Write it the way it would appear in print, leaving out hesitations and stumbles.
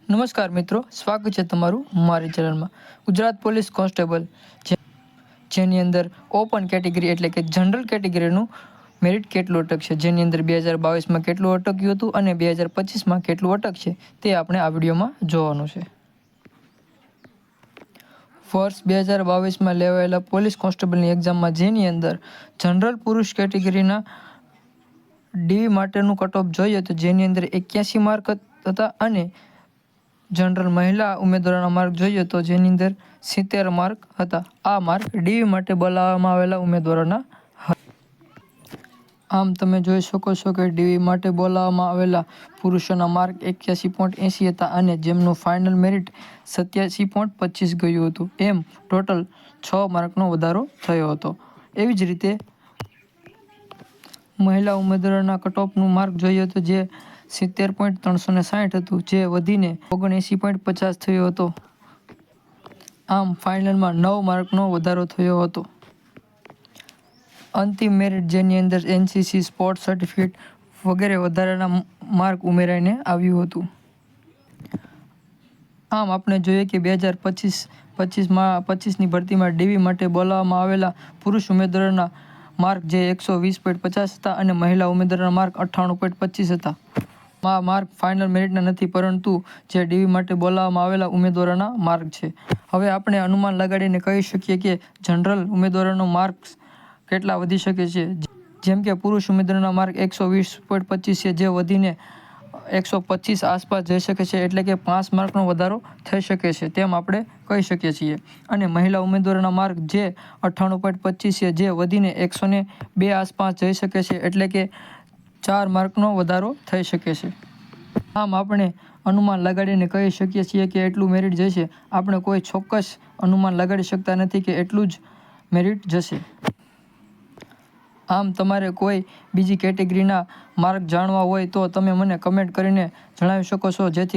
નમસ્કાર મિત્રો, સ્વાગત છે તમારું મારી ચેનલમાં. ગુજરાત પોલીસ કોન્સ્ટેબલ જેની અંદર ઓપન કેટેગરી એટલે કે જનરલ કેટેગરીનું મેરિટ કેટલું અટકશે, જેની અંદર 2022માં કેટલું અટક્યું હતું અને 2025માં કેટલું અટકશે તે આપણે આ વિડીયોમાં જોવાનું છે. વર્ષ 2022માં લેવાયેલા પોલીસ કોન્સ્ટેબલની એક્ઝામમાં જેની અંદર જનરલ પુરુષ કેટેગરીના ડીવી માટેનું કટ ઓફ જોઈએ તો જેની અંદર 81 માર્ક હતા અને જનરલ મહિલા ઉમેદવારોના માર્ક જોઈએ તો જેની અંદર 70 માર્ક હતા. આ માર્ક ડીવી માટે બોલાવવામાં આવેલા ઉમેદવારોના આમ તમે જોઈ શકો છો કે ડીવી માટે બોલાવવામાં આવેલા પુરુષોના માર્ક 81.80 હતા અને જેમનું ફાઇનલ મેરિટ 87.25 ગયું હતું. એમ ટોટલ 6 માર્કનો વધારો થયો હતો. એવી જ રીતે મહિલા ઉમેદવારોના કટઓફનું માર્ક જોઈએ તો જે 70.360 હતું, જે વધીને 79.50 થયો હતો. આમ ફાઇનલમાં 9 માર્કનો વધારો થયો હતો. અંતિમ મેરિટ જેની અંદર એનસીસી, સ્પોર્ટ્સ સર્ટિફિકેટ વગેરે વધારાના માર્ક ઉમેરાઈને આવ્યું હતું. આમ આપણે જોઈએ કે 2025ની ભરતીમાં ડીવી માટે બોલાવવામાં આવેલા પુરુષ ઉમેદવારોના માર્ક જે 120.50 હતા અને મહિલા ઉમેદવારોના માર્ક 98.25 હતા. આ માર્ક ફાઇનલ મેરિટના નથી, પરંતુ જે ડીવી માટે બોલાવવામાં આવેલા ઉમેદવારોના માર્ક છે. હવે આપણે અનુમાન લગાડીને કહી શકીએ કે જનરલ ઉમેદવારોનો માર્ક્સ કેટલા વધી શકે છે. જેમ કે પુરુષ ઉમેદવારોના માર્ક 120.25 છે, જે વધીને 125 આસપાસ જઈ શકે છે, એટલે કે 5 માર્કનો વધારો થઈ શકે છે તેમ આપણે કહી શકીએ છીએ. અને મહિલા ઉમેદવારોના માર્ક જે 98.25 છે, જે વધીને 102 આસપાસ જઈ શકે છે, એટલે કે 4 માર્કનો વધારો થઈ શકે છે. આમ આપણે અનુમાન લગાડીને કહી શકીએ છીએ કે એટલું મેરિટ જશે. આપણે કોઈ ચોક્કસ અનુમાન લગાડી શકતા નથી કે એટલું જ મેરિટ જશે. આમ તમારે કોઈ બીજી કેટેગરીના માર્ક જાણવા હોય તો તમે મને કમેન્ટ કરીને જણાવી શકો છો, જેથી